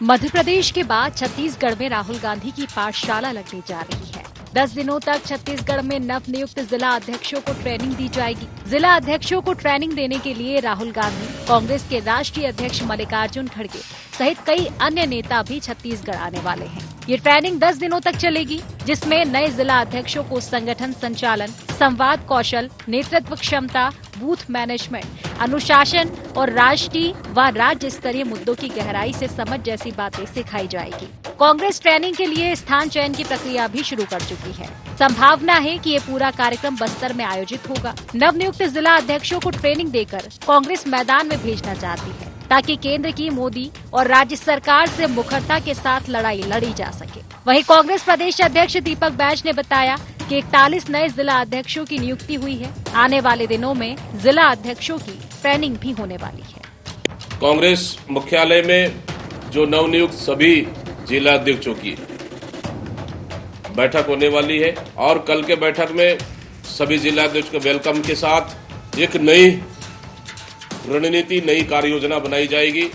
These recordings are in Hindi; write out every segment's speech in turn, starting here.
मध्य प्रदेश के बाद छत्तीसगढ़ में राहुल गांधी की पाठशाला लगने जा रही है। 10 दिनों तक छत्तीसगढ़ में नवनियुक्त जिला अध्यक्षों को ट्रेनिंग दी जाएगी। जिला अध्यक्षों को ट्रेनिंग देने के लिए राहुल गांधी, कांग्रेस के राष्ट्रीय अध्यक्ष मल्लिकार्जुन खड़गे सहित कई अन्य नेता भी छत्तीसगढ़ आने वाले हैं। ये ट्रेनिंग 10 दिनों तक चलेगी, जिसमें नए जिला अध्यक्षों को संगठन संचालन, संवाद कौशल, नेतृत्व क्षमता, बूथ मैनेजमेंट, अनुशासन और राष्ट्रीय व राज्य स्तरीय मुद्दों की गहराई से समझ जैसी बातें सिखाई जाएगी। कांग्रेस ट्रेनिंग के लिए स्थान चयन की प्रक्रिया भी शुरू कर चुकी है। संभावना है कि ये पूरा कार्यक्रम बस्तर में आयोजित होगा। नवनियुक्त जिला अध्यक्षों को ट्रेनिंग देकर कांग्रेस मैदान में भेजना चाहती है, ताकि केंद्र की मोदी और राज्य सरकार से मुखरता के साथ लड़ाई लड़ी जा सके। वहीं कांग्रेस प्रदेश अध्यक्ष दीपक बैज ने बताया कि 41 नए जिला अध्यक्षों की नियुक्ति हुई है। आने वाले दिनों में जिला अध्यक्षों की ट्रेनिंग भी होने वाली है। कांग्रेस मुख्यालय में जो नवनियुक्त सभी जिला अध्यक्षों की बैठक होने वाली है और कल के बैठक में सभी जिला अध्यक्ष को वेलकम के साथ एक नई रणनीति, नई कार्य योजना बनाई जाएगी।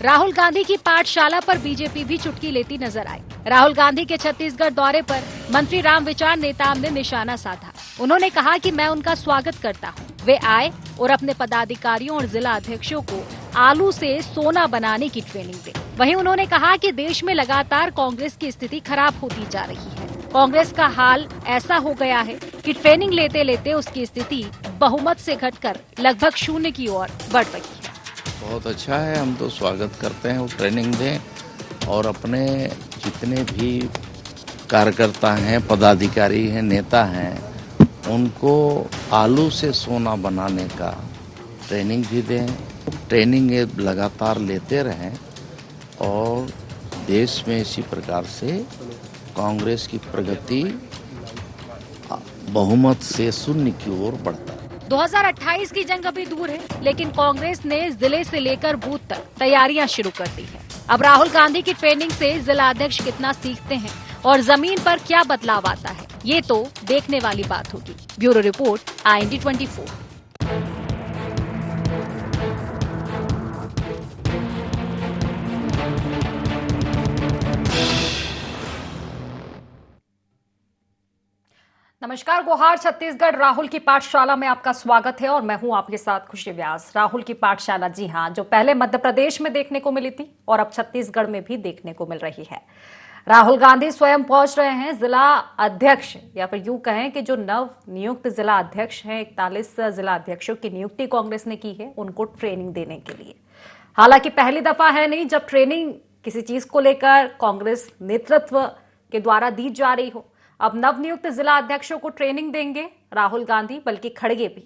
राहुल गांधी की पाठशाला पर बीजेपी भी चुटकी लेती नजर आई। राहुल गांधी के छत्तीसगढ़ दौरे पर मंत्री रामविचार नेताम ने निशाना साधा। उन्होंने कहा कि मैं उनका स्वागत करता हूं। वे आए और अपने पदाधिकारियों और जिला अध्यक्षों को आलू से सोना बनाने की ट्रेनिंग दे। वहीं उन्होंने कहा कि देश में लगातार कांग्रेस की स्थिति खराब होती जा रही है। कांग्रेस का हाल ऐसा हो गया है कि ट्रेनिंग लेते लेते उसकी स्थिति बहुमत से घटकर लगभग 0 की ओर बढ़ रही है। बहुत अच्छा है, हम तो स्वागत करते हैं वो ट्रेनिंग दें और अपने जितने भी कार्यकर्ता हैं, पदाधिकारी हैं, नेता हैं, उनको आलू से सोना बनाने का ट्रेनिंग भी दें। ट्रेनिंग लगातार लेते रहें और देश में इसी प्रकार से कांग्रेस की प्रगति बहुमत से 0 की ओर बढ़ता है। 2028 की जंग अभी दूर है, लेकिन कांग्रेस ने जिले से लेकर बूथ तक तैयारियां शुरू कर दी है। अब राहुल गांधी की ट्रेनिंग से जिला अध्यक्ष कितना सीखते हैं और जमीन पर क्या बदलाव आता है, ये तो देखने वाली बात होगी। Bureau report, IND 24। नमस्कार, गुहार छत्तीसगढ़ राहुल की पाठशाला में आपका स्वागत है और मैं हूं आपके साथ खुशी व्यास। राहुल की पाठशाला, जी हां, जो पहले मध्य प्रदेश में देखने को मिली थी और अब छत्तीसगढ़ में भी देखने को मिल रही है। राहुल गांधी स्वयं पहुंच रहे हैं। जिला अध्यक्ष या फिर यूं कहें कि जो नव नियुक्त जिला अध्यक्ष हैं, 41 जिला अध्यक्षों की नियुक्ति कांग्रेस ने की है उनको ट्रेनिंग देने के लिए। हालांकि पहली दफा है नहीं जब ट्रेनिंग किसी चीज को लेकर कांग्रेस नेतृत्व के द्वारा दी जा रही हो। अब नवनियुक्त जिला अध्यक्षों को ट्रेनिंग देंगे राहुल गांधी, बल्कि खड़गे भी।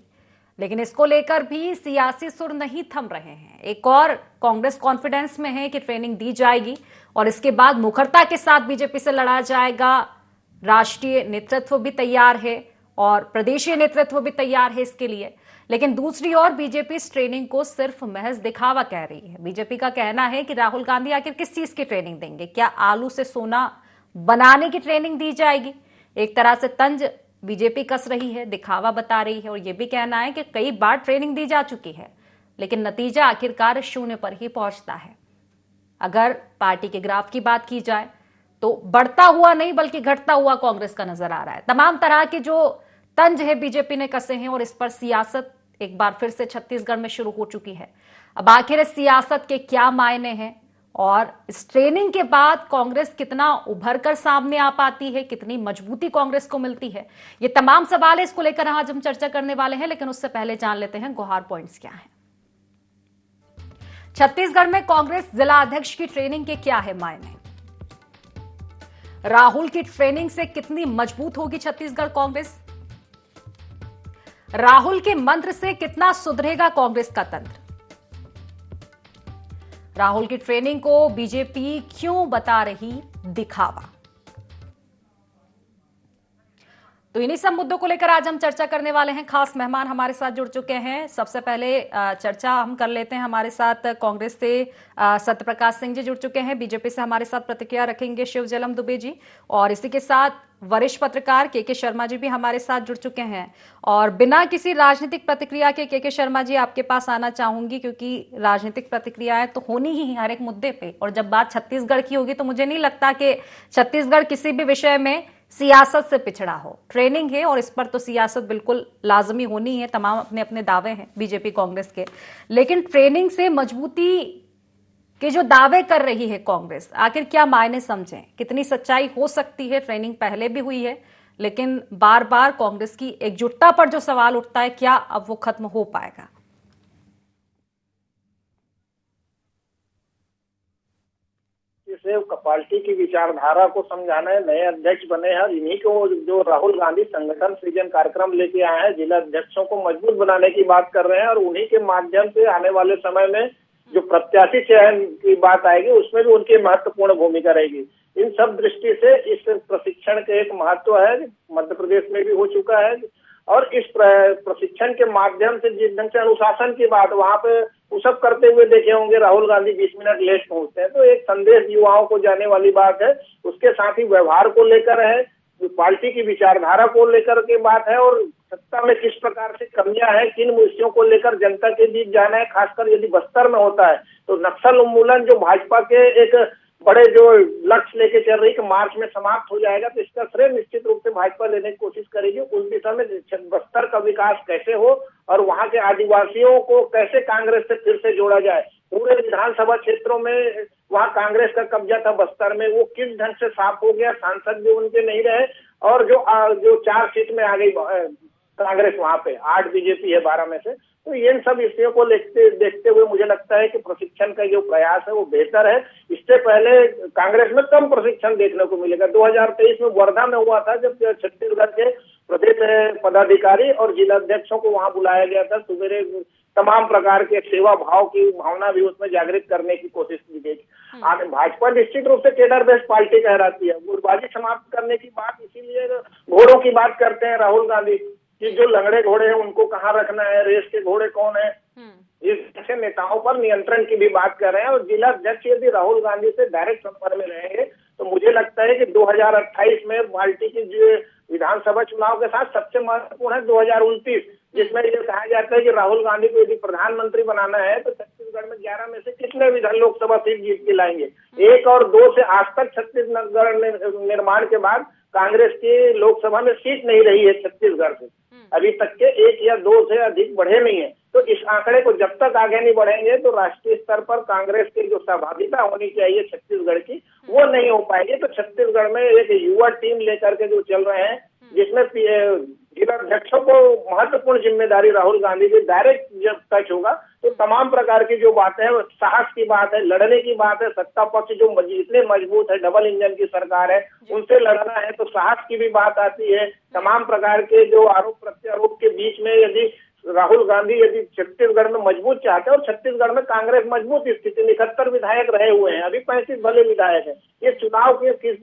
लेकिन इसको लेकर भी सियासी सुर नहीं थम रहे हैं। एक और कांग्रेस कॉन्फिडेंस में है कि ट्रेनिंग दी जाएगी और इसके बाद मुखरता के साथ बीजेपी से लड़ा जाएगा। राष्ट्रीय नेतृत्व भी तैयार है और प्रदेशीय नेतृत्व भी तैयार है इसके लिए। लेकिन दूसरी ओर बीजेपी इस ट्रेनिंग को सिर्फ महज दिखावा कह रही है। बीजेपी का कहना है कि राहुल गांधी आखिर किस चीज की ट्रेनिंग देंगे? क्या आलू से सोना बनाने की ट्रेनिंग दी जाएगी? एक तरह से तंज बीजेपी कस रही है, दिखावा बता रही है और यह भी कहना है कि कई बार ट्रेनिंग दी जा चुकी है, लेकिन नतीजा आखिरकार 0 पर ही पहुंचता है। अगर पार्टी के ग्राफ की बात की जाए तो बढ़ता हुआ नहीं बल्कि घटता हुआ कांग्रेस का नजर आ रहा है। तमाम तरह के जो तंज है बीजेपी ने कसे हैं और इस पर सियासत एक बार फिर से छत्तीसगढ़ में शुरू हो चुकी है। अब आखिर इस सियासत के क्या मायने हैं और इस ट्रेनिंग के बाद कांग्रेस कितना उभर कर सामने आ पाती है, कितनी मजबूती कांग्रेस को मिलती है, ये तमाम सवाल है। इसको लेकर आज हम चर्चा करने वाले हैं, लेकिन उससे पहले जान लेते हैं गुहार पॉइंट्स क्या हैं। छत्तीसगढ़ में कांग्रेस जिला अध्यक्ष की ट्रेनिंग के क्या है मायने? राहुल की ट्रेनिंग से कितनी मजबूत होगी छत्तीसगढ़ कांग्रेस? राहुल के मंत्र से कितना सुधरेगा कांग्रेस का तंत्र? राहुल की ट्रेनिंग को बीजेपी क्यों बता रही दिखावा? तो इन्हीं सब मुद्दों को लेकर आज हम चर्चा करने वाले हैं। खास मेहमान हमारे साथ जुड़ चुके हैं। सबसे पहले चर्चा हम कर लेते हैं। हमारे साथ कांग्रेस से सत्यप्रकाश सिंह जी जुड़ चुके हैं। बीजेपी से हमारे साथ प्रतिक्रिया रखेंगे शिवजलम दुबे जी, और इसी के साथ वरिष्ठ पत्रकार के शर्मा जी भी हमारे साथ जुड़ चुके हैं और बिना किसी राजनीतिक प्रतिक्रिया के शर्मा जी आपके पास आना चाहूंगी, क्योंकि राजनीतिक प्रतिक्रियाएं तो होनी ही हर एक मुद्दे पे, और जब बात छत्तीसगढ़ की होगी तो मुझे नहीं लगता कि छत्तीसगढ़ किसी भी विषय में सियासत से पिछड़ा हो। ट्रेनिंग है और इस पर तो सियासत बिल्कुल लाजमी होनी है, तमाम अपने अपने दावे हैं बीजेपी कांग्रेस के, लेकिन ट्रेनिंग से मजबूती के जो दावे कर रही है कांग्रेस, आखिर क्या मायने समझें, कितनी सच्चाई हो सकती है? ट्रेनिंग पहले भी हुई है, लेकिन बार बार कांग्रेस की एकजुटता पर जो सवाल उठता है, क्या अब वो खत्म हो पाएगा? पार्टी की विचारधारा को समझाना है। नए अध्यक्ष बने हैं, इन्हीं को जो राहुल गांधी संगठन सृजन कार्यक्रम लेके आए हैं, जिला अध्यक्षों को मजबूत बनाने की बात कर रहे हैं, और उन्हीं के माध्यम से आने वाले समय में जो प्रत्याशी चयन की बात आएगी उसमें भी उनकी महत्वपूर्ण भूमिका रहेगी। इन सब दृष्टि से इस प्रशिक्षण के एक महत्व है, मध्य प्रदेश में भी हो चुका है, और इस प्रशिक्षण के माध्यम से जिस ढंग से अनुशासन की बात वहां पे वो सब करते हुए देखे होंगे, राहुल गांधी 20 मिनट लेट पहुंचते हैं, तो एक संदेश युवाओं को जाने वाली बात है। उसके साथ ही व्यवहार को लेकर है, पार्टी की विचारधारा को लेकर के बात है, और सत्ता में किस प्रकार से कमियां हैं, किन विषयों को लेकर जनता के बीच जाना है। खासकर यदि बस्तर में होता है तो नक्सल उन्मूलन जो भाजपा के एक बड़े जो लक्ष्य लेके चल रही कि मार्च में समाप्त हो जाएगा, तो इसका श्रेय निश्चित रूप से भाजपा लेने की कोशिश करेगी। उस दिशा में बस्तर का विकास कैसे हो और वहां के आदिवासियों को कैसे कांग्रेस से फिर से जोड़ा जाए। पूरे विधानसभा क्षेत्रों में वहां कांग्रेस का कब्जा था बस्तर में, वो किस ढंग से साफ हो गया, सांसद भी उनके नहीं रहे, और जो 4 सीट में आ गई कांग्रेस, वहां पे 8 बीजेपी है 12 में से। तो इन सब विषयों को देखते हुए मुझे लगता है कि प्रशिक्षण का जो प्रयास है वो बेहतर है। इससे पहले कांग्रेस में कम प्रशिक्षण देखने को मिलेगा। 2023 में वर्धा में हुआ था, जब छत्तीसगढ़ के प्रदेश पदाधिकारी और जिला अध्यक्षों को वहां बुलाया गया था। सवेरे तमाम प्रकार के सेवा भाव की भावना भी उसमें जागृत करने की कोशिश की गई। भाजपा निश्चित रूप से केडर बेस्ड पार्टी कहलाती है। गुटबाजी समाप्त करने की बात, इसीलिए घोड़ों की बात करते हैं राहुल गांधी कि जो लंगड़े घोड़े हैं उनको कहाँ रखना है, रेस के घोड़े कौन है, इस ऐसे नेताओं पर नियंत्रण की भी बात कर रहे हैं। और जिला अध्यक्ष यदि राहुल गांधी से डायरेक्ट संपर्क में रहेंगे तो मुझे लगता है कि 2028 में पार्टी की जो विधानसभा चुनाव के साथ सबसे महत्वपूर्ण है 2029, जिसमें ये कहा जाता है कि राहुल गांधी को यदि प्रधानमंत्री बनाना है तो छत्तीसगढ़ में 11 में से कितने विधान लोकसभा सीट जीत के लाएंगे। 1 और 2 से आज तक छत्तीसगढ़ निर्माण के बाद कांग्रेस की लोकसभा में सीट नहीं रही है छत्तीसगढ़ से, अभी तक के 1 या 2 से अधिक बढ़े नहीं है। तो इस आंकड़े को जब तक आगे नहीं बढ़ेंगे तो राष्ट्रीय स्तर पर कांग्रेस की जो सहभागिता होनी चाहिए छत्तीसगढ़ की, वो नहीं हो पाएगी। तो छत्तीसगढ़ में एक युवा टीम लेकर के जो चल रहे हैं, जिसमें जिला अध्यक्षों को महत्वपूर्ण जिम्मेदारी राहुल गांधी की डायरेक्ट जब टच होगा तो तमाम प्रकार की जो बातें हैं, साहस की बात है, लड़ने की बात है, सत्ता पक्ष जो इतने मजबूत है, डबल इंजन की सरकार है, उनसे लड़ना है तो साहस की भी बात आती है। तमाम प्रकार के जो आरोप प्रत्यारोप के बीच में यदि राहुल गांधी यदि छत्तीसगढ़ में मजबूत चाहते हैं, और छत्तीसगढ़ में कांग्रेस मजबूत स्थिति, 71 विधायक रहे हुए हैं, अभी 35 भले विधायक हैं। ये चुनाव के किस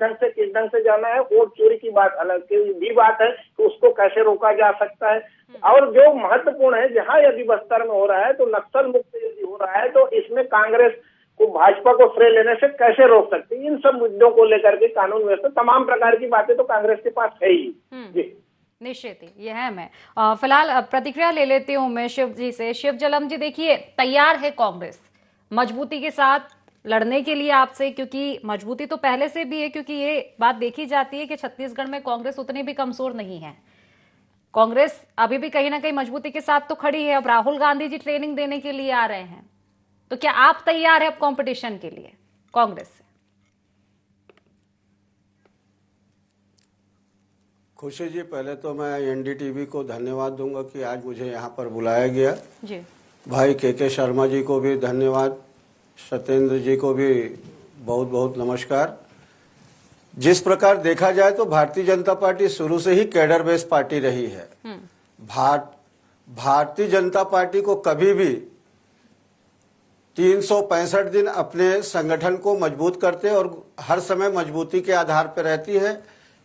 ढंग से जाना है, वोट चोरी की बात अलग की भी बात है कि उसको कैसे रोका जा सकता है। और जो महत्वपूर्ण है, जहां यदि बस्तर में हो रहा है तो नक्सल मुक्त यदि हो रहा है तो इसमें कांग्रेस को भाजपा को श्रेय लेने से कैसे रोक सकती है। इन सब मुद्दों को लेकर के कानून व्यवस्था तमाम प्रकार की बातें तो कांग्रेस के पास है ही। जी निश्चित ही ये है। मैं फिलहाल प्रतिक्रिया ले लेती हूँ मैं शिव जी से। शिव जलम जी, देखिए तैयार है कांग्रेस मजबूती के साथ लड़ने के लिए आपसे, क्योंकि मजबूती तो पहले से भी है, क्योंकि ये बात देखी जाती है कि छत्तीसगढ़ में कांग्रेस उतनी भी कमजोर नहीं है। कांग्रेस अभी भी कहीं ना कहीं मजबूती के साथ तो खड़ी है। अब राहुल गांधी जी ट्रेनिंग देने के लिए आ रहे हैं, तो क्या आप तैयार है अब कॉम्पिटिशन के लिए कांग्रेस से? खुशी जी, पहले तो मैं एनडीटीवी को धन्यवाद दूंगा कि आज मुझे यहाँ पर बुलाया गया जी। भाई के शर्मा जी को भी धन्यवाद, सत्येंद्र जी को भी बहुत बहुत नमस्कार। जिस प्रकार देखा जाए तो भारतीय जनता पार्टी शुरू से ही कैडर बेस्ड पार्टी रही है। भारतीय जनता पार्टी को कभी भी 365 दिन अपने संगठन को मजबूत करते और हर समय मजबूती के आधार पर रहती है,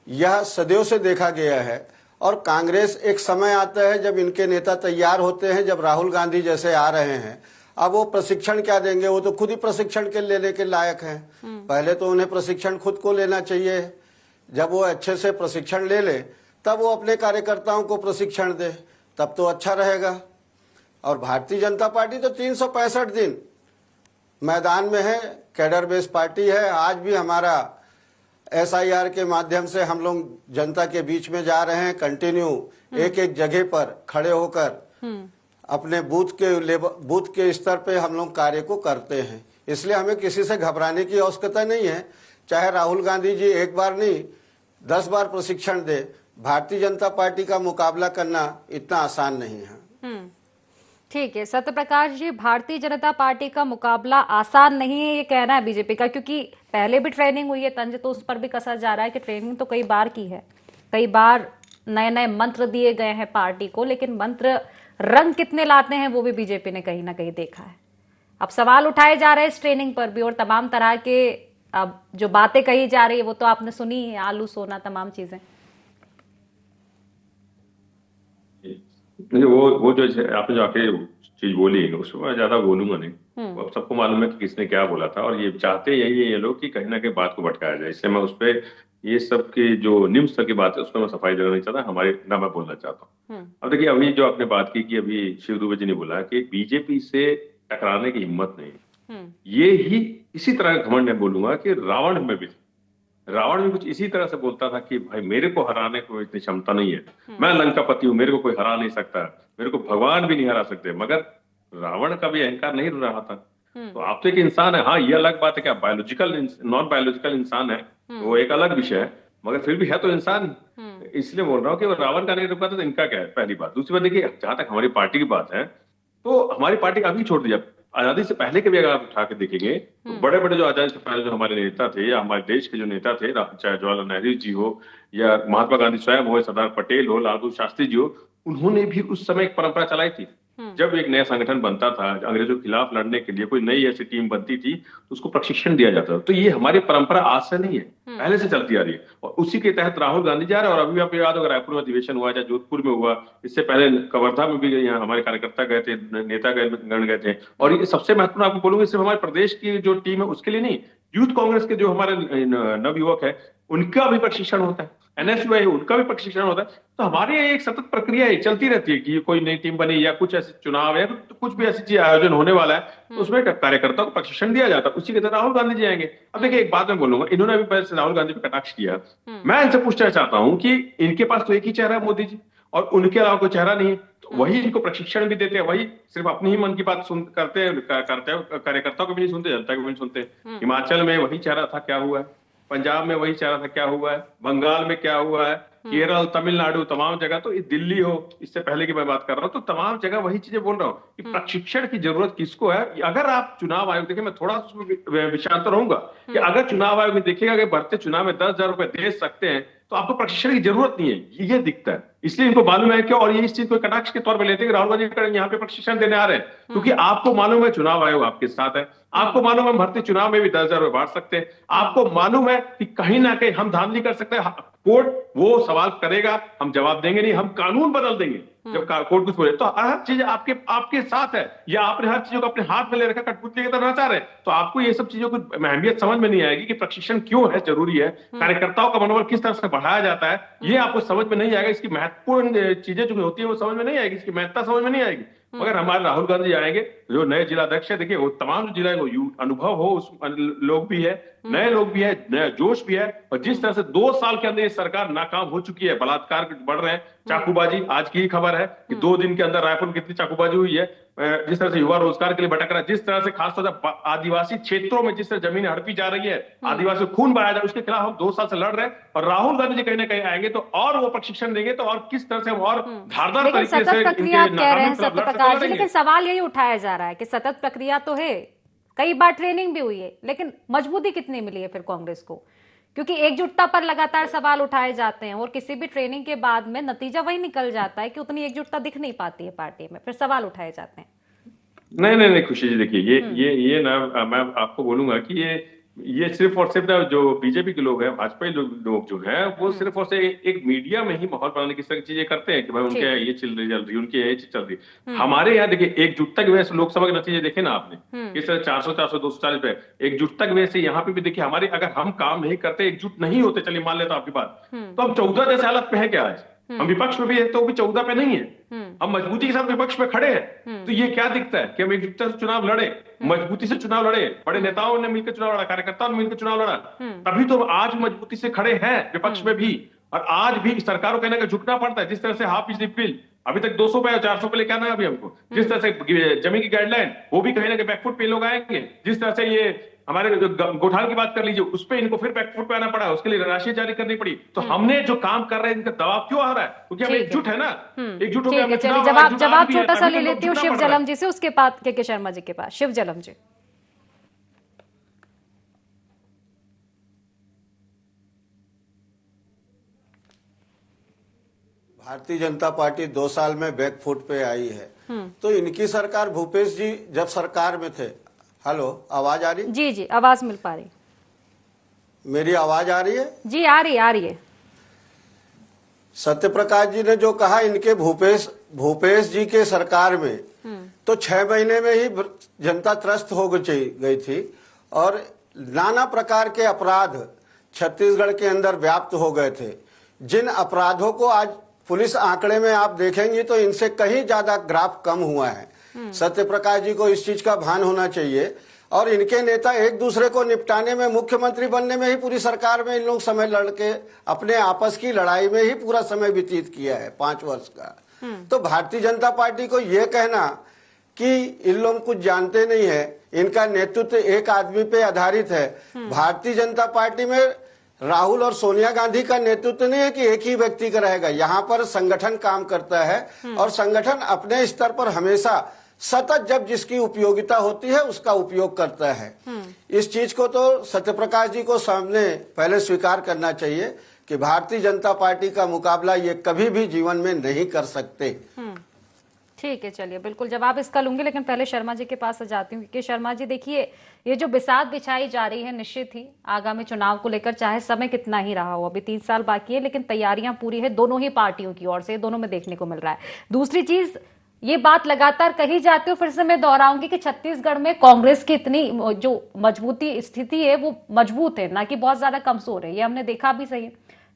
यह सदैव से देखा गया है। और कांग्रेस एक समय आता है जब इनके नेता तैयार होते हैं, जब राहुल गांधी जैसे आ रहे हैं, अब वो प्रशिक्षण क्या देंगे, वो तो खुद ही प्रशिक्षण के लेने के लायक हैं। पहले तो उन्हें प्रशिक्षण खुद को लेना चाहिए। जब वो अच्छे से प्रशिक्षण ले ले तब वो अपने कार्यकर्ताओं को प्रशिक्षण दे, तब तो अच्छा रहेगा। और भारतीय जनता पार्टी तो 365 दिन मैदान में है, कैडर बेस पार्टी है। आज भी हमारा SIR के माध्यम से हम लोग जनता के बीच में जा रहे हैं, कंटिन्यू एक एक जगह पर खड़े होकर अपने बूथ के स्तर पे हम लोग कार्य को करते हैं। इसलिए हमें किसी से घबराने की आवश्यकता नहीं है। चाहे राहुल गांधी जी एक बार नहीं 10 बार प्रशिक्षण दे, भारतीय जनता पार्टी का मुकाबला करना इतना आसान नहीं है। ठीक है सत्य प्रकाश जी, भारतीय जनता पार्टी का मुकाबला आसान नहीं है ये कहना है बीजेपी का, क्योंकि पहले भी ट्रेनिंग हुई है, तंज तो उस पर भी कसा जा रहा है कि ट्रेनिंग तो कई बार की है, कई बार नए नए मंत्र दिए गए हैं पार्टी को, लेकिन मंत्र रंग कितने लाते हैं वो भी बीजेपी ने कहीं ना कहीं देखा है। अब सवाल उठाए जा रहे हैं इस ट्रेनिंग पर भी और तमाम तरह के अब जो बातें कही जा रही है वो तो आपने सुनी है, आलू सोना तमाम चीजें। नहीं, वो जो आपने जो आके चीज बोली है उसमें मैं ज्यादा बोलूंगा नहीं। अब सबको मालूम है कि किसने क्या बोला था, और ये चाहते यही है ये लोग कि कहीं ना कहीं बात को भटकाया जाए। इससे मैं उस पर ये सब की जो निम्न स्तर की बात है उसमें मैं सफाई देना नहीं चाहता, हमारे ना मैं बोलना चाहता हूँ। अब देखिए, अभी जो आपने बात की कि अभी शिव दुबे जी ने बोला कि बीजेपी से टकराने की हिम्मत नहीं, ये ही इसी तरह का घमंड मैं बोलूंगा कि रावण में भी कुछ इसी तरह से बोलता था कि भाई मेरे को हराने को इतनी क्षमता नहीं है, मैं लंकापति हूं, मेरे को कोई हरा नहीं सकता, मेरे को भगवान भी नहीं हरा सकते। मगर रावण का भी अहंकार नहीं रहा था। तो आप तो एक इंसान है, हाँ ये अलग बात है कि आप बायोलॉजिकल नॉन बायोलॉजिकल इंसान है, वो एक अलग विषय है, मगर फिर भी है तो इंसान। इसलिए बोल रहा हूँ कि वो रावण का नहीं रुका था तो इनका क्या है, पहली बात। दूसरी बात देखिए, जहां तक हमारी पार्टी की बात है तो हमारी पार्टी अभी छोड़ दिया, आजादी से पहले के भी अगर आप उठा के देखेंगे तो बड़े बड़े जो आजादी से पहले जो हमारे नेता थे या हमारे देश के जो नेता थे, चाहे जवाहरलाल नेहरू जी हो या महात्मा गांधी स्वयं हो, सरदार पटेल हो, लाल बहादुर शास्त्री जी हो, उन्होंने भी उस समय एक परंपरा चलाई थी। जब एक नया संगठन बनता था, अंग्रेजों के खिलाफ लड़ने के लिए कोई नई ऐसी टीम बनती थी तो उसको प्रशिक्षण दिया जाता था। तो ये हमारी परंपरा आज से नहीं है, पहले से चलती आ रही है, और उसी के तहत राहुल गांधी जा रहे हैं। और अभी आपको याद होगा रायपुर में अधिवेशन हुआ, चाहे जोधपुर में हुआ, इससे पहले कवर्धा में भी यहाँ हमारे कार्यकर्ता गए थे, नेता गण गए थे। और ये सबसे महत्वपूर्ण आपको बोलूंगा, सिर्फ हमारे प्रदेश की जो टीम है उसके लिए नहीं, यूथ कांग्रेस के जो हमारे नवयुवक है उनका भी प्रशिक्षण होता है, NSU है उनका भी प्रशिक्षण होता है। तो हमारे यहाँ एक सतत प्रक्रिया है, चलती रहती है कि कोई नई टीम बनी या कुछ ऐसे चुनाव है तो कुछ भी ऐसी चीज आयोजन होने वाला है तो उसमें कार्यकर्ताओं को प्रशिक्षण दिया जाता है। उसी के तरह राहुल गांधी जी आएंगे। अब देखिए, एक बात मैं बोलूंगा, इन्होंने भी पहले से राहुल गांधी पे कटाक्ष किया, मैं इनसे पूछना चाहता हूँ कि इनके पास तो एक ही चेहरा है मोदी जी, और उनके अलावा कोई चेहरा नहीं है, तो वही इनको प्रशिक्षण भी देते हैं, वही सिर्फ अपनी ही मन की बात करते हैं, कार्यकर्ताओं को भी नहीं सुनते, जनता को भी नहीं सुनते। हिमाचल में वही चेहरा था, क्या हुआ है? पंजाब में वही चेहरा था, क्या हुआ है? बंगाल में क्या हुआ है? केरल, तमिलनाडु, तमाम जगह, तो दिल्ली हो, इससे पहले की मैं बात कर रहा हूँ, तो तमाम जगह वही चीजें बोल रहा हूँ कि प्रशिक्षण की जरूरत किसको है। अगर आप चुनाव आयोग देखिए, मैं थोड़ा विषयांतर रहूंगा कि अगर चुनाव आयोग में देखिएगा कि बढ़ते चुनाव में 10,000 रुपए दे सकते हैं तो आपको प्रशिक्षण की जरूरत नहीं है, ये दिखता है। इसलिए इनको मालूम है कि, और ये इस चीज को कटाक्ष के तौर पर लेते हैं कि राहुल गांधी यहाँ पे प्रशिक्षण देने आ रहे हैं, क्योंकि आपको मालूम है चुनाव आयोग आपके साथ है, आपको मालूम है हम भर्ती चुनाव में भी 10,000 रुपए बांट सकते हैं, आपको मालूम है कि कहीं ना कहीं हम धांधली कर सकते हैं, कोर्ट वो सवाल करेगा, हम जवाब देंगे नहीं, हम कानून बदल देंगे जब कोर्ट कुछ बोले। तो हर चीज आपके साथ है, या आपने हर चीजों को अपने हाथ में ले रखा, कठपुतली की तरह नाचा रहे, तो आपको ये सब चीजों की अहमियत समझ में नहीं आएगी कि प्रशिक्षण क्यों है जरूरी है, कार्यकर्ताओं का मनोबल किस तरह से बढ़ाया जाता है, ये आपको समझ में नहीं आएगा। इसकी महत्वपूर्ण चीजें जो होती है वो समझ में नहीं आएगी, इसकी महत्ता समझ में नहीं आएगी। मगर हमारे राहुल गांधी आएंगे, जो नए जिला अध्यक्ष है, देखिए वो तमाम जो जिला अनुभव हो उस लोग भी है, नए लोग भी है, नया जोश भी है। और जिस तरह से 2 साल के अंदर ये सरकार नाकाम हो चुकी है, बलात्कार बढ़ रहे हैं, चाकूबाजी, आज की ही खबर है कि 2 दिन के अंदर रायपुर में कितनी चाकूबाजी हुई है, जिस तरह से युवा रोजगार के लिए भटक रहा है, जिस तरह से खासतौर से आदिवासी क्षेत्रों में जिस तरह जमीन हड़पी जा रही है, आदिवासी खून बहाया जा रहा है, उसके खिलाफ हम 2 साल से लड़ रहे हैं। और राहुल गांधी जी कहीं ना कहीं आएंगे तो और वो प्रशिक्षण देंगे, तो और किस तरह से हम और धारदार तरीके से सतत प्रक्रिया कह रहे हैं सत्य प्रकाश जी, लेकिन सवाल यही उठाया जा रहा है कि सतत प्रक्रिया तो है, कई बार ट्रेनिंग भी हुई है, लेकिन मजबूती कितनी मिली है फिर कांग्रेस को? क्योंकि एकजुटता पर लगातार सवाल उठाए जाते हैं और किसी भी ट्रेनिंग के बाद में नतीजा वही निकल जाता है कि उतनी एकजुटता दिख नहीं पाती है पार्टी में, फिर सवाल उठाए जाते हैं। नहीं खुशी जी, देखिए ये ना मैं आपको बोलूंगा कि ये सिर्फ और सिर्फ जो बीजेपी के लोग हैं, भाजपा लोग जो हैं, वो सिर्फ और सिर्फ एक मीडिया में ही माहौल बनाने की तरह की चीजें करते हैं कि भाई उनके ये चल रही, उनकी ये चीज चल रही। हमारे यहाँ देखिए एकजुटता की वजह से लोकसभा के नतीजे देखे ना आपने, किस तरह 400 400 240 पे एकजुटता की वजह से यहाँ पे भी देखिए हमारे, अगर हम काम नहीं करते, एकजुट नहीं होते, चलिए मान लेता आपकी बात, तो हम 14 जैसे हालत पे है क्या आज? हम विपक्ष में भी है तो भी 14 पे नहीं है, हम मजबूती के साथ विपक्ष में खड़े हैं। तो ये क्या दिखता है कि हम एकजुटता से चुनाव लड़े, मजबूती से चुनाव लड़े, बड़े नेताओं ने मिलकर चुनाव लड़ा, कार्यकर्ताओं ने मिलकर चुनाव लड़ा, तभी तो आज मजबूती से खड़े हैं विपक्ष में भी। और आज भी सरकारों कहने का झुकना पड़ता है। जिस तरह से हाफ बिजली बिल अभी तक 200 पे 400 पे लेके आना है अभी हमको, जिस तरह से जमीन की गाइडलाइन वो भी कहीं ना कहीं बैकफुट पे लोग आएंगे, जिस तरह से ये हमारे गोठान की बात कर लीजिए, उस पर इनको फिर बैकफुट पे आना पड़ा, उसके लिए राशि जारी करनी पड़ी। तो हमने जो काम कर रहे हैं इनका दबाव क्यों आ रहा है? क्योंकि हम एकजुट है ना, एकजुट होकर हमने चुनाव जवाब चुनाव भी है, छोटा सा तभी ले तो लेती हूँ जुटना शिव पड़ रहा है। जलम जी से, उसके बाद के शर्मा जी के पास। शिव जलम जी। भारतीय जनता पार्टी 2 साल में बैकफुट पे आई है। तो इनकी सरकार, भूपेश जी जब सरकार में थे, हेलो आवाज आ रही? जी जी, आवाज मिल पा रही? मेरी आवाज आ रही है? जी आ रही है। सत्य प्रकाश जी ने जो कहा, इनके भूपेश जी के सरकार में तो 6 महीने में ही जनता त्रस्त हो गई थी और नाना प्रकार के अपराध छत्तीसगढ़ के अंदर व्याप्त हो गए थे। जिन अपराधों को आज पुलिस आंकड़े में आप देखेंगी तो इनसे कहीं ज्यादा ग्राफ कम हुआ है। सत्य प्रकाश जी को इस चीज का भान होना चाहिए। और इनके नेता एक दूसरे को निपटाने में, मुख्यमंत्री बनने में ही पूरी सरकार में इन लोग समय लड़के अपने आपस की लड़ाई में ही पूरा समय व्यतीत किया है 5 वर्ष का। तो भारतीय जनता पार्टी को यह कहना कि इन लोग कुछ जानते नहीं है, इनका नेतृत्व एक आदमी पे आधारित है। भारतीय जनता पार्टी में राहुल और सोनिया गांधी का नेतृत्व नहीं है कि एक ही व्यक्ति का रहेगा। यहाँ पर संगठन काम करता है और संगठन अपने स्तर पर हमेशा सतत जब जिसकी उपयोगिता होती है उसका उपयोग करता है। इस चीज को तो सत्यप्रकाश जी को सामने पहले स्वीकार करना चाहिए कि भारतीय जनता पार्टी का मुकाबला ये कभी भी जीवन में नहीं कर सकते। ठीक है, चलिए बिल्कुल जवाब इसका लूंगी, लेकिन पहले शर्मा जी के पास जाती हूँ क्योंकि शर्मा जी देखिए, ये जो बिसात बिछाई जा रही है निश्चित ही आगामी चुनाव को लेकर, चाहे समय कितना ही रहा हो, अभी 3 साल बाकी है, लेकिन तैयारियां पूरी है दोनों ही पार्टियों की ओर से, दोनों में देखने को मिल रहा है। दूसरी चीज, ये बात लगातार कही जाती है, फिर से मैं दोहराऊंगी कि छत्तीसगढ़ में कांग्रेस की इतनी जो मजबूती स्थिति है वो मजबूत है, ना कि बहुत ज्यादा कमजोर है। ये हमने देखा भी सही है,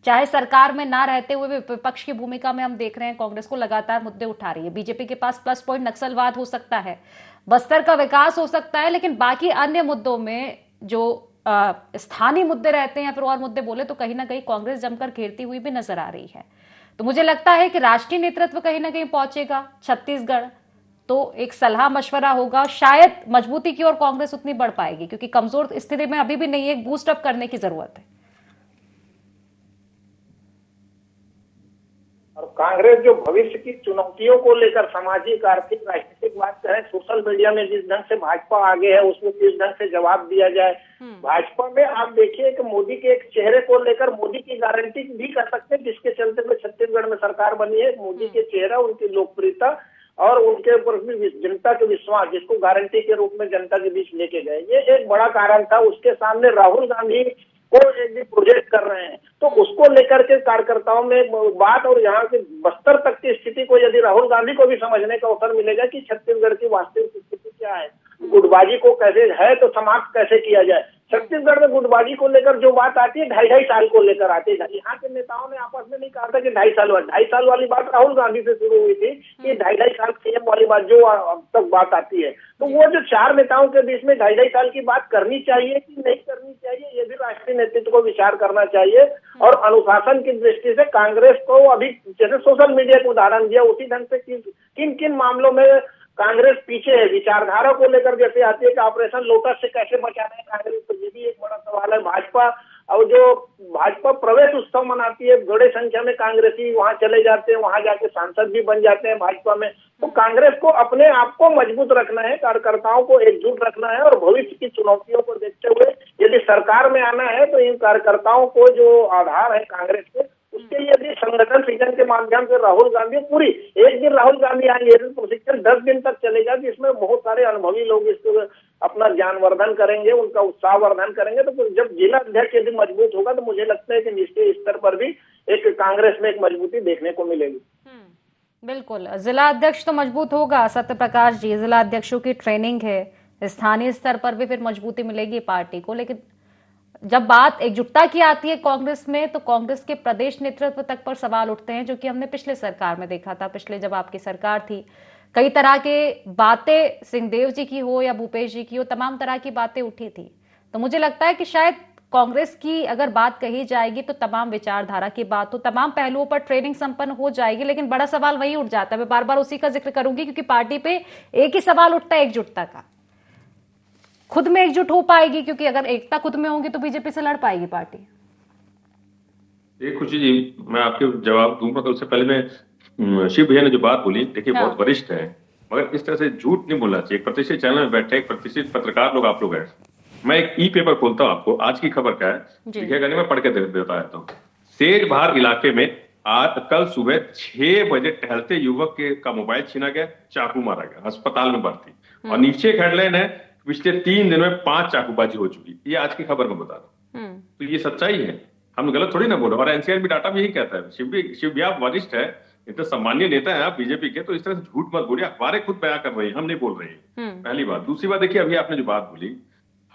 चाहे सरकार में ना रहते हुए भी विपक्ष की भूमिका में हम देख रहे हैं कांग्रेस को लगातार मुद्दे उठा रही है। बीजेपी के पास प्लस पॉइंट नक्सलवाद हो सकता है, बस्तर का विकास हो सकता है, लेकिन बाकी अन्य मुद्दों में जो स्थानीय मुद्दे रहते हैं या फिर और मुद्दे बोले तो कहीं ना कहीं कांग्रेस जमकर घेरती हुई भी नजर आ रही है। तो मुझे लगता है कि राष्ट्रीय नेतृत्व कहीं ना कहीं पहुंचेगा छत्तीसगढ़, तो एक सलाह मशवरा होगा, शायद मजबूती की ओर कांग्रेस उतनी बढ़ पाएगी, क्योंकि कमजोर स्थिति में अभी भी नहीं है, बूस्ट अप करने की जरूरत है। और कांग्रेस जो भविष्य की चुनौतियों को लेकर सामाजिक, आर्थिक, राजनीतिक बात करें, सोशल मीडिया में जिस ढंग से भाजपा आगे है उसमें किस ढंग से जवाब दिया जाए। भाजपा में आप देखिए कि मोदी के एक चेहरे को लेकर मोदी की गारंटी भी कर सकते हैं, जिसके चलते में छत्तीसगढ़ में सरकार बनी है। मोदी के चेहरा, उनकी लोकप्रियता और उनके ऊपर भी जनता के विश्वास, जिसको गारंटी के रूप में जनता के बीच लेके गए, ये एक बड़ा कारण था। उसके सामने राहुल गांधी को एक भी प्रोजेक्ट कर रहे हैं, तो उसको लेकर के कार्यकर्ताओं में बात, और यहाँ से बस्तर तक की स्थिति को यदि राहुल गांधी को भी समझने का अवसर मिलेगा कि छत्तीसगढ़ की वास्तविक स्थिति क्या है, गुटबाजी को कैसे है तो समाप्त कैसे किया जाए। छत्तीसगढ़ में गुटबाजी को लेकर जो बात आती है 2.5 साल को लेकर आती है। यहाँ के नेताओं ने आपस में नहीं कहा था कि 2.5 साल वाली बात राहुल गांधी से शुरू हुई थी कि 2.5 साल सीएम वाली बात जो अब तक बात आती है। तो वो जो 4 नेताओं के बीच में 2.5 साल की बात करनी चाहिए कि नहीं करनी चाहिए, ये भी राष्ट्रीय नेतृत्व को विचार करना चाहिए। और अनुशासन की दृष्टि से कांग्रेस को अभी, जैसे सोशल मीडिया को उदाहरण दिया, उसी ढंग से किन किन मामलों में कांग्रेस पीछे है। विचारधारा को लेकर जैसे आती है कि ऑपरेशन लोटस से कैसे बचाना है कांग्रेस, तो ये भी एक बड़ा सवाल है। भाजपा, और जो भाजपा प्रवेश उत्सव मनाती है, बड़े संख्या में कांग्रेसी वहां चले जाते हैं, वहां जाके सांसद भी बन जाते हैं भाजपा में। तो कांग्रेस को अपने आप को मजबूत रखना है, कार्यकर्ताओं को एकजुट रखना है, और भविष्य की चुनौतियों को देखते हुए यदि सरकार में आना है तो इन कार्यकर्ताओं को जो आधार है कांग्रेस के, उसके लिए यदि संगठन सृजन के माध्यम से राहुल गांधी पूरी एक दिन राहुल गांधी आएंगे, प्रशिक्षण 10 दिन तक चलेगा, जिसमें बहुत सारे अनुभवी लोग इसको अपना ज्ञानवर्धन करेंगे, उनका उत्साहवर्धन करेंगे। तो जब जिला अध्यक्ष यदि मजबूत होगा तो मुझे लगता है कि निश्चित स्तर पर भी एक कांग्रेस में एक मजबूती देखने को मिलेगी। बिल्कुल, जिला अध्यक्ष तो मजबूत होगा सत्य प्रकाश जी, जिला अध्यक्षों की ट्रेनिंग है, स्थानीय स्तर पर भी फिर मजबूती मिलेगी पार्टी को। लेकिन जब बात एकजुटता की आती है कांग्रेस में, तो कांग्रेस के प्रदेश नेतृत्व तक पर सवाल उठते हैं, जो कि हमने पिछले सरकार में देखा था। पिछले जब आपकी सरकार थी, कई तरह के बातें सिंहदेव जी की हो या भूपेश जी की हो, तमाम तरह की बातें उठी थी। तो मुझे लगता है कि शायद कांग्रेस की अगर बात कही जाएगी तो तमाम विचारधारा की बात हो, तमाम पहलुओं पर ट्रेनिंग संपन्न हो जाएगी। लेकिन बड़ा सवाल वही उठ जाता है, मैं बार बार उसी का जिक्र करूंगी, क्योंकि पार्टी पे एक ही सवाल उठता है एकजुटता का। खुद में एकजुट हो पाएगी? क्योंकि अगर एकता खुद में होगी तो बीजेपी से लड़ पाएगी पार्टी। खुशी जी, मैं आपके जवाब दूंगा। तो उससे पहले मैं शिव भैया ने जो बात बोली, देखिए बहुत वरिष्ठ है, मगर इस तरह से झूठ नहीं बोलना चाहिए। एक प्रतिष्ठित चैनल में बैठे एक प्रतिष्ठित पत्रकार लोग आप लोग हैं। मैं एक ई पेपर खोलता हूँ, आपको आज की खबर क्या है लिखेगा नहीं, मैं पढ़ के देता है। तो सेठबार इलाके में आज कल सुबह 6 बजे टहलते युवक का मोबाइल छीना गया, चाकू मारा गया, अस्पताल में भर्ती। और नीचे हेडलाइन है, पिछले 3 दिन में 5 चाकूबाजी हो चुकी। ये आज की खबर में बता रहा हूँ। तो ये सच्चाई है, हम गलत थोड़ी ना बोल रहे। और एनसीआर डाटा भी यही कहता है। शिव भैया वरिष्ठ है, इतने सम्मानीय नेता है आप बीजेपी के, तो इस तरह से झूठ मत बोलिए। अखबारें खुद बयां कर रही है, हम नहीं बोल रहे हैं। पहली बात। दूसरी बात, देखिए अभी आपने जो बात बोली,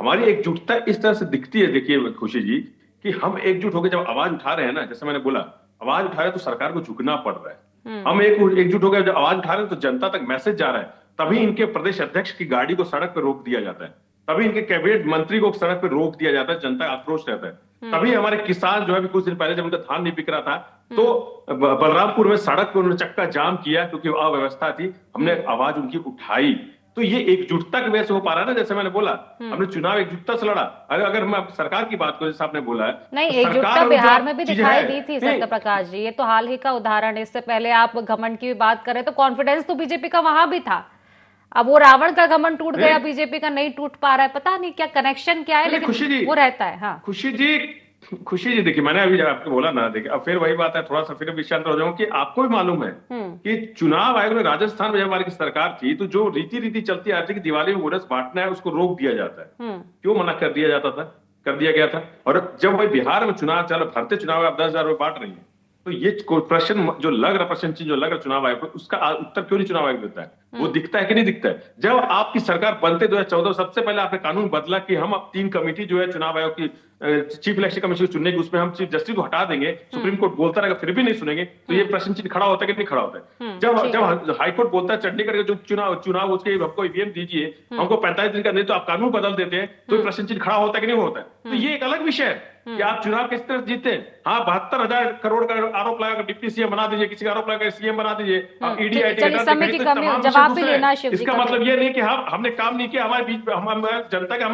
हमारी एकजुटता इस तरह से दिखती है। देखिए खुशी जी, कि हम एकजुट होकर जब आवाज उठा रहे हैं ना, जैसे मैंने बोला, आवाज उठा रहे तो सरकार को झुकना पड़ रहा है। हम एकजुट होकर जब आवाज उठा रहे हैं तो जनता तक मैसेज जा रहा है। तभी इनके प्रदेश अध्यक्ष की गाड़ी को सड़क पर रोक दिया जाता है, तभी इनके कैबिनेट मंत्री को सड़क पर रोक दिया जाता है, जनता का आक्रोश रहता है। तभी हमारे किसान जो है, कुछ दिन पहले जब उनका धान नहीं बिक रहा था, तो बलरामपुर में सड़क पर उन्होंने चक्का जाम किया, क्योंकि अव्यवस्था थी, हमने आवाज उनकी उठाई। तो ये एकजुटता की वजह से हो पा रहा है ना। जैसे मैंने बोला, हमने चुनाव एकजुटता से लड़ा। अगर मैं सरकार की बात करूं, जैसे आपने बोला है, नहीं, एकजुटता बिहार में भी दिखाई दी थी सत्य प्रकाश जी। ये तो हाल ही का उदाहरण है। इससे पहले आप घमंड की बात करें तो कॉन्फिडेंस तो बीजेपी का वहां भी था। अब वो रावण का घमंड टूट गया, बीजेपी का नहीं टूट पा रहा है। पता नहीं क्या कनेक्शन क्या है, लेकिन वो रहता है। हाँ खुशी जी देखिए, मैंने अभी आपको बोला ना, देखिए अब फिर वही बात है, थोड़ा सा फिर विषयांतर हो जाऊंगा कि आपको भी मालूम है कि चुनाव आयोग ने राजस्थान में जब हमारी सरकार थी, तो जो रीति चलती आती कि दिवाली में बोनस बांटना है, उसको रोक दिया जाता है। क्यों मना कर दिया जाता था? कर दिया गया था। और जब वही बिहार में चुनाव चल, भरते चुनाव आप 10,000 रुपए बांट रही है, तो ये प्रश्न जो लग रहा, प्रश्न जो लग रहा चुनाव आयोग को, उसका उत्तर क्यों नहीं चुनाव आयोग देता है? वो दिखता है कि नहीं दिखता है? जब आपकी सरकार बनते 2014 सबसे पहले आपने कानून बदला कि हम अब 3 कमेटी जो है चुनाव आयोग की चीफ इलेक्शन कमीशन को चुनने की, उसमें हम चीफ जस्टिस को हटा देंगे। सुप्रीम कोर्ट बोलता रहेगा, फिर भी नहीं सुनेंगे, तो ये प्रश्न चिन्ह खड़ा होता है कि नहीं खड़ा होता है? जब हाईकोर्ट बोलता है चंडीगढ़ का जो चुनाव उसके हमको ईवीएम दीजिए, हमको 45 दिन का, नहीं तो आप कानून बदल देते हैं, तो ये प्रश्न चिन्ह खड़ा होता है कि नहीं होता है? तो ये एक अलग विषय है कि आप चुनाव किस तरह जीते। हाँ, 72,000 करोड़ का आरोप लगा, डिप्टी सीएम बना दीजिए, किसी का आरोप लगा सीएम बना दीजिए, आप ईडी जवाब भी लेना। इसका मतलब ये नहीं कि हमने काम नहीं किया, हमारे बीच में जनता के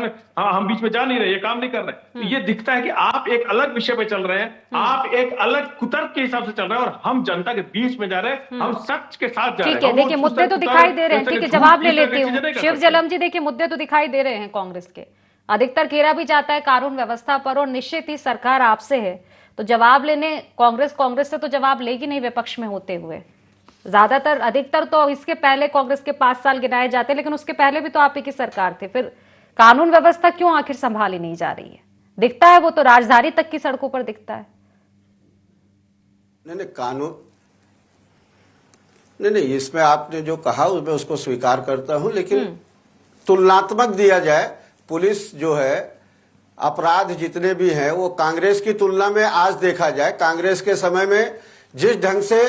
हम बीच में जा नहीं रहे, ये काम नहीं कर रहे। तो ये दिखता है कि आप एक अलग विषय पे चल रहे हैं, आप एक अलग कुतर्क के हिसाब से चल रहे हैं, और हम जनता के बीच में जा रहे हैं, हम सच के साथ जा रहे हैं। ठीक है, देखिए मुद्दे तो दिखाई दे रहे हैं। ठीक है, जवाब ले लेती हूँ शिव जलम जी। देखिए मुद्दे तो दिखाई दे रहे हैं कांग्रेस के, अधिकतर घेरा भी जाता है कानून व्यवस्था पर, और निश्चित ही सरकार आपसे है, तो जवाब लेने कांग्रेस से तो जवाब लेगी नहीं विपक्ष में होते हुए। ज्यादातर अधिकतर तो इसके पहले कांग्रेस के 5 साल गिनाए जाते, लेकिन उसके पहले भी तो आप ही की सरकार थे। फिर कानून व्यवस्था क्यों आखिर संभाली नहीं जा रही है? दिखता है वो तो राजधानी तक की सड़कों पर दिखता है। नहीं कानून नहीं, इसमें आपने जो कहा उसमें उसको स्वीकार करता हूं, लेकिन तुलनात्मक दिया जाए, पुलिस जो है, अपराध जितने भी हैं वो कांग्रेस की तुलना में आज देखा जाए, कांग्रेस के समय में जिस ढंग से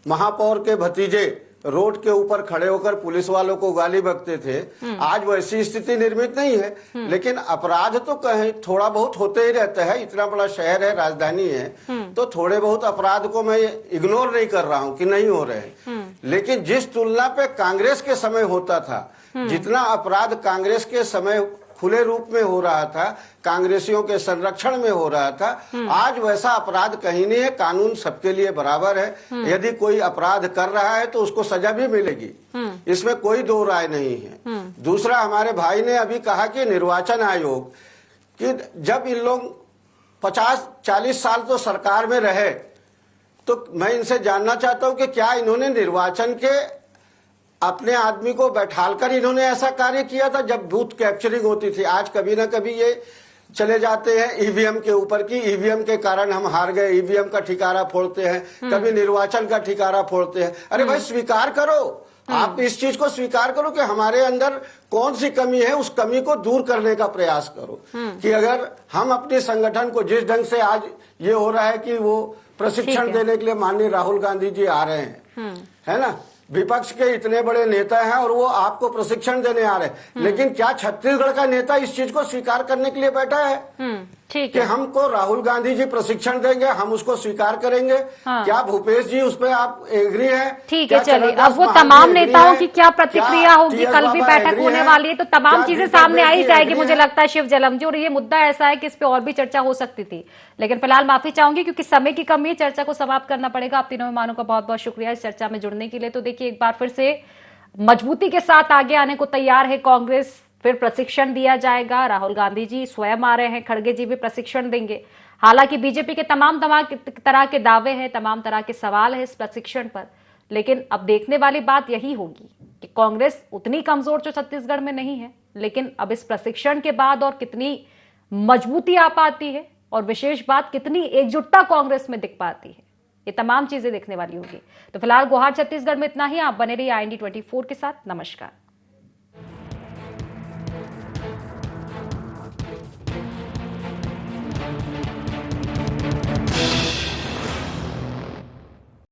महापौर के भतीजे रोड के ऊपर खड़े होकर पुलिस वालों को गाली बकते थे, आज वैसी स्थिति निर्मित नहीं है। लेकिन अपराध तो कहीं थोड़ा बहुत होते ही रहता है, इतना बड़ा शहर है, राजधानी है, तो थोड़े बहुत अपराध को मैं इग्नोर नहीं कर रहा हूं कि नहीं हो रहे हैं। लेकिन जिस तुलना पे कांग्रेस के समय होता था, जितना अपराध कांग्रेस के समय खुले रूप में हो रहा था, कांग्रेसियों के संरक्षण में हो रहा था, आज वैसा अपराध कहीं नहीं है। कानून सबके लिए बराबर है, यदि कोई अपराध कर रहा है तो उसको सजा भी मिलेगी, इसमें कोई दो राय नहीं है। दूसरा, हमारे भाई ने अभी कहा कि निर्वाचन आयोग, कि जब इन लोग 50-40 साल तो सरकार में रहे, तो मैं इनसे जानना चाहता हूं कि क्या इन्होंने निर्वाचन के अपने आदमी को बैठालकर इन्होंने ऐसा कार्य किया था जब बूथ कैप्चरिंग होती थी? आज कभी ना कभी ये चले जाते हैं ईवीएम के ऊपर की ईवीएम के कारण हम हार गए, ईवीएम का ठिकारा फोड़ते हैं, कभी निर्वाचन का ठिकारा फोड़ते हैं। अरे भाई स्वीकार करो, आप इस चीज को स्वीकार करो कि हमारे अंदर कौन सी कमी है, उस कमी को दूर करने का प्रयास करो। कि अगर हम अपने संगठन को जिस ढंग से आज ये हो रहा है कि वो प्रशिक्षण देने के लिए माननीय राहुल गांधी जी आ रहे हैं, है ना, विपक्ष के इतने बड़े नेता हैं और वो आपको प्रशिक्षण देने आ रहे हैं, लेकिन क्या छत्तीसगढ़ का नेता इस चीज को स्वीकार करने के लिए बैठा है ठीक कि है। हमको राहुल गांधी जी प्रशिक्षण देंगे, हम उसको स्वीकार करेंगे? हाँ। क्या भूपेश जी उस पर आप एग्री है? ठीक है, चलिए अब वो तमाम नेताओं की क्या प्रतिक्रिया होगी, कल भी बैठक होने वाली है तो तमाम चीजें सामने आ ही जाएगी मुझे लगता है शिव जलम जी। और ये मुद्दा ऐसा है कि इस पे और भी चर्चा हो सकती थी, लेकिन फिलहाल माफी चाहूंगी क्योंकि समय की कमी है, चर्चा को समाप्त करना पड़ेगा। आप तीनों मेहमानों का बहुत बहुत शुक्रिया इस चर्चा में जुड़ने के लिए। तो देखिए, एक बार फिर से मजबूती के साथ आगे आने को तैयार है कांग्रेस, फिर प्रशिक्षण दिया जाएगा। राहुल गांधी जी स्वयं आ रहे हैं, खड़गे जी भी प्रशिक्षण देंगे। हालांकि बीजेपी के तमाम तरह के दावे हैं, तमाम तरह के सवाल है इस प्रशिक्षण पर, लेकिन अब देखने वाली बात यही होगी कि कांग्रेस उतनी कमजोर जो छत्तीसगढ़ में नहीं है, लेकिन अब इस प्रशिक्षण के बाद और कितनी मजबूती आ पाती है और विशेष बात कितनी एकजुटता कांग्रेस में दिख पाती है, ये तमाम चीजें देखने वाली होगी। तो फिलहाल गुहार छत्तीसगढ़ में इतना ही। आप बने रहिए IND 24 के साथ। नमस्कार।